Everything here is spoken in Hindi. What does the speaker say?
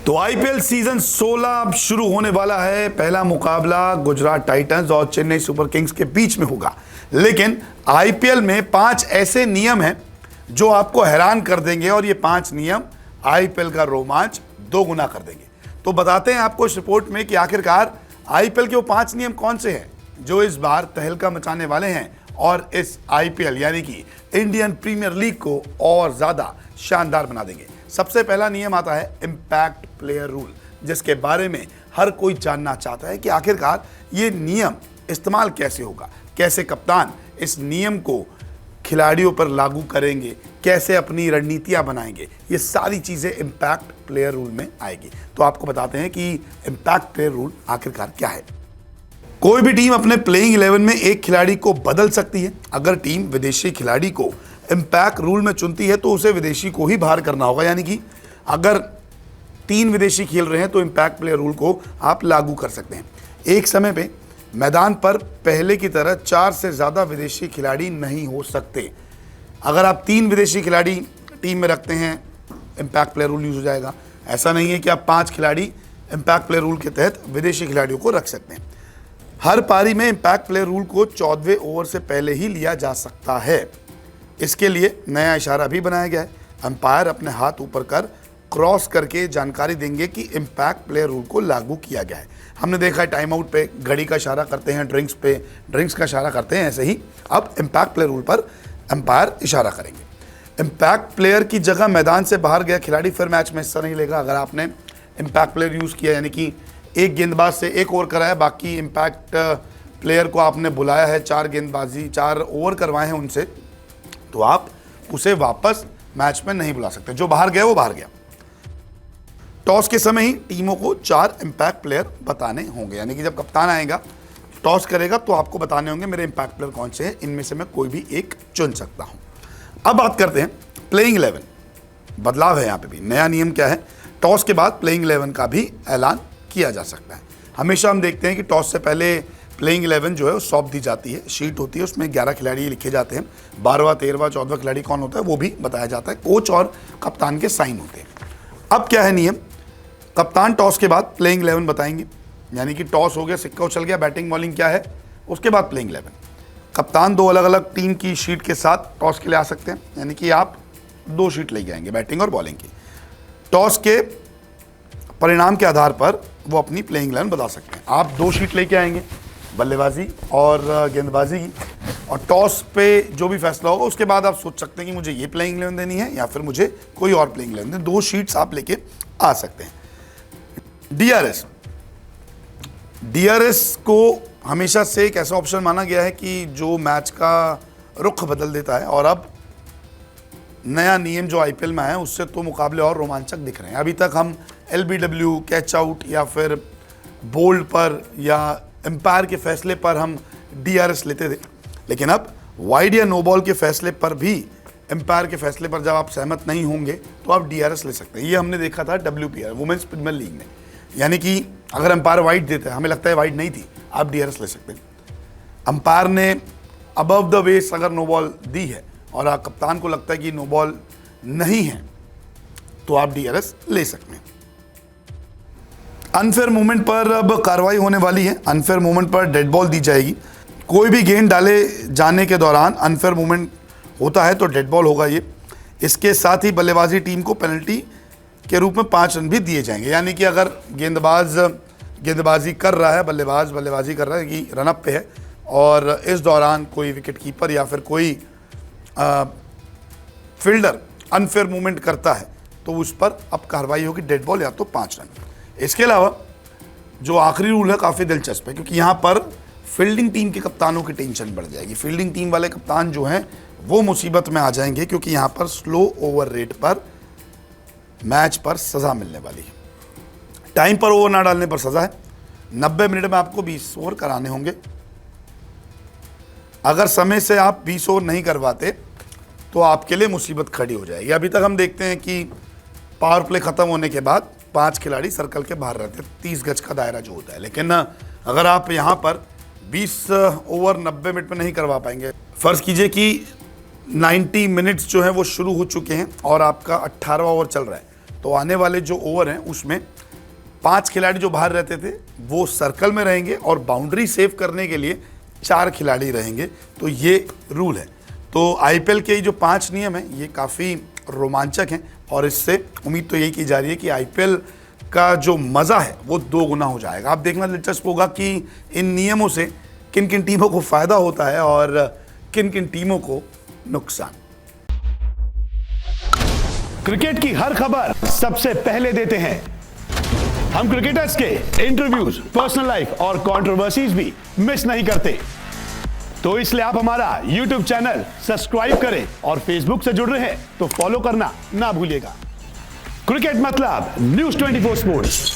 तो आईपीएल सीजन 16 अब शुरू होने वाला है। पहला मुकाबला गुजरात टाइटंस और चेन्नई सुपर किंग्स के बीच में होगा। लेकिन आईपीएल में 5 ऐसे नियम हैं जो आपको हैरान कर देंगे और ये 5 नियम आईपीएल का रोमांच दोगुना कर देंगे। तो बताते हैं आपको इस रिपोर्ट में कि आखिरकार आईपीएल के वो 5 नियम कौन से हैं जो इस बार तहलका मचाने वाले हैं और इस आईपीएल यानी कि इंडियन प्रीमियर लीग को और ज्यादा शानदार बना देंगे। सबसे पहला नियम आता है इंपैक्ट प्लेयर रूल, जिसके बारे में हर कोई जानना चाहता है कि आखिरकार ये नियम इस्तेमाल कैसे होगा, कैसे कप्तान इस नियम को खिलाड़ियों पर लागू करेंगे, कैसे अपनी रणनीतियां बनाएंगे। ये सारी चीजें इंपैक्ट प्लेयर रूल में आएगी। तो आपको बताते हैं कि इंपैक्ट प्लेयर रूल आखिरकार क्या है। कोई भी टीम अपने प्लेइंग 11 में एक खिलाड़ी को बदल सकती है। अगर टीम विदेशी खिलाड़ी को इंपैक्ट रूल में चुनती है तो उसे विदेशी को ही बाहर करना होगा। यानी कि अगर 3 विदेशी खेल रहे हैं तो इंपैक्ट प्लेयर रूल को आप लागू कर सकते हैं। एक समय पे मैदान पर पहले की तरह 4 से ज़्यादा विदेशी खिलाड़ी नहीं हो सकते। अगर आप 3 विदेशी खिलाड़ी टीम में रखते हैं इंपैक्ट प्लेयर रूल यूज हो जाएगा। ऐसा नहीं है कि आप 5 खिलाड़ी इंपैक्ट प्लेयर रूल के तहत विदेशी खिलाड़ियों को रख सकते हैं। हर पारी में इंपैक्ट प्लेयर रूल को 14वें ओवर से पहले ही लिया जा सकता है। इसके लिए नया इशारा भी बनाया गया है। अंपायर अपने हाथ ऊपर कर क्रॉस करके जानकारी देंगे कि इंपैक्ट प्लेयर रूल को लागू किया गया है। हमने देखा है टाइम आउट पे घड़ी का इशारा करते हैं, ड्रिंक्स पे ड्रिंक्स का इशारा करते हैं। ऐसे ही अब इंपैक्ट प्लेयर रूल पर अंपायर इशारा करेंगे। इंपैक्ट प्लेयर की जगह मैदान से बाहर गया खिलाड़ी फिर मैच में हिस्सा नहीं लेगा। अगर आपने इंपैक्ट प्लेयर यूज़ किया यानी कि एक गेंदबाज से 1 ओवर कराया, बाकी इंपैक्ट प्लेयर को आपने बुलाया है, 4 ओवर करवाए हैं उनसे, तो आप उसे वापस मैच में नहीं बुला सकते। जो बाहर गया वो बाहर गया। टॉस के समय ही टीमों को 4 इंपैक्ट प्लेयर बताने होंगे। यानी कि जब कप्तान आएगा टॉस करेगा तो आपको बताने होंगे मेरे इंपैक्ट प्लेयर कौन से हैं, इनमें से मैं कोई भी एक चुन सकता हूं। अब बात करते हैं प्लेइंग 11। बदलाव है यहाँ पे भी। नया नियम क्या है, टॉस के बाद प्लेइंग 11 का भी ऐलान किया जा सकता है। हमेशा हम देखते हैं कि टॉस से पहले प्लेइंग 11 जो है वो सौंप दी जाती है, शीट होती है, उसमें 11 खिलाड़ी लिखे जाते हैं। 12वां, 13वां, 14वां खिलाड़ी कौन होता है वो भी बताया जाता है। कोच और कप्तान के साइन होते हैं। अब क्या है नियम, कप्तान टॉस के बाद प्लेइंग 11 बताएंगे। यानी कि टॉस हो गया, सिक्का उछल गया, बैटिंग बॉलिंग क्या है, उसके बाद प्लेइंग 11। कप्तान 2 अलग अलग टीम की शीट के साथ टॉस के लिए आ सकते हैं। यानी कि आप 2 शीट ले जाएंगे बैटिंग और बॉलिंग की। टॉस के परिणाम के आधार पर वो अपनी प्लेइंग 11 बता सकते हैं। आप 2 शीट लेके आएंगे, बल्लेबाजी और गेंदबाजी की, और टॉस पे जो भी फैसला होगा उसके बाद आप सोच सकते हैं कि मुझे ये प्लेइंग 11 देनी है या फिर मुझे कोई और प्लेइंग 11 देनी है। 2 शीट्स आप लेके आ सकते हैं। डीआरएस को हमेशा से एक ऐसा ऑप्शन माना गया है कि जो मैच का रुख बदल देता है, और अब नया नियम जो आईपीएल में है उससे तो मुकाबले और रोमांचक दिख रहे हैं। अभी तक हम एलबीडब्ल्यू, कैच आउट या फिर बोल्ड पर या एम्पायर के फैसले पर हम डीआरएस लेते थे, लेकिन अब वाइड या नो बॉल के फैसले पर भी, एम्पायर के फैसले पर जब आप सहमत नहीं होंगे तो आप डीआरएस ले सकते हैं। ये हमने देखा था WPL वुमेन्स प्रीमियर लीग में। यानी कि अगर अंपायर वाइड देता है, हमें लगता है वाइड नहीं थी, आप डीआरएस ले सकते हैं। अंपायर ने अबव द वेस्ट अगर नो बॉल दी है और कप्तान को लगता है कि नो बॉल नहीं है तो आप डीआरएस ले सकते हैं। अनफेयर मूवमेंट पर अब कार्रवाई होने वाली है। अनफेयर मूवमेंट पर डेड बॉल दी जाएगी। कोई भी गेंद डाले जाने के दौरान अनफेयर मूवमेंट होता है तो डेड बॉल होगा ये। इसके साथ ही बल्लेबाजी टीम को पेनल्टी के रूप में 5 रन भी दिए जाएंगे। यानी कि अगर गेंदबाज गेंदबाजी कर रहा है, बल्लेबाज बल्लेबाजी कर रहा है कि रनअप पे है, और इस दौरान कोई विकेट कीपर या फिर कोई फील्डर अनफेयर मूवमेंट करता है तो उस पर अब कार्रवाई होगी, डेड बॉल या तो 5 रन। इसके अलावा जो आखिरी रूल है काफ़ी दिलचस्प है, क्योंकि यहाँ पर फील्डिंग टीम के कप्तानों की टेंशन बढ़ जाएगी। फील्डिंग टीम वाले कप्तान जो हैं वो मुसीबत में आ जाएंगे, क्योंकि यहाँ पर स्लो ओवर रेट पर मैच पर सज़ा मिलने वाली है। टाइम पर ओवर ना डालने पर सज़ा है। 90 मिनट में आपको 20 ओवर कराने होंगे। अगर समय से आप 20 ओवर नहीं करवाते तो आपके लिए मुसीबत खड़ी हो जाएगी। अभी तक हम देखते हैं कि पावर प्ले ख़त्म होने के बाद 5 खिलाड़ी सर्कल के बाहर रहते हैं, 30 गज का दायरा जो होता है। लेकिन अगर आप यहाँ पर 20 ओवर 90 मिनट में नहीं करवा पाएंगे, फ़र्ज़ कीजिए कि 90 मिनट्स जो है वो शुरू हो चुके हैं और आपका 18वां ओवर चल रहा है, तो आने वाले जो ओवर हैं उसमें 5 खिलाड़ी जो बाहर रहते थे वो सर्कल में रहेंगे और बाउंड्री सेव करने के लिए 4 खिलाड़ी रहेंगे। तो ये रूल है। तो आईपीएल के जो 5 नियम हैं ये काफ़ी रोमांचक हैं और इससे उम्मीद तो यही की जा रही है कि आईपीएल का जो मज़ा है वो 2 गुना हो जाएगा। आप देखना दिलचस्प होगा कि इन नियमों से किन किन टीमों को फ़ायदा होता है और किन किन टीमों को नुकसान। क्रिकेट की हर खबर सबसे पहले देते हैं हम। क्रिकेटर्स के इंटरव्यूज, पर्सनल लाइफ और कंट्रोवर्सीज भी मिस नहीं करते। तो इसलिए आप हमारा YouTube चैनल सब्सक्राइब करें और Facebook से जुड़ रहे हैं तो फॉलो करना ना भूलिएगा। क्रिकेट मतलब न्यूज़ 24 स्पोर्ट्स।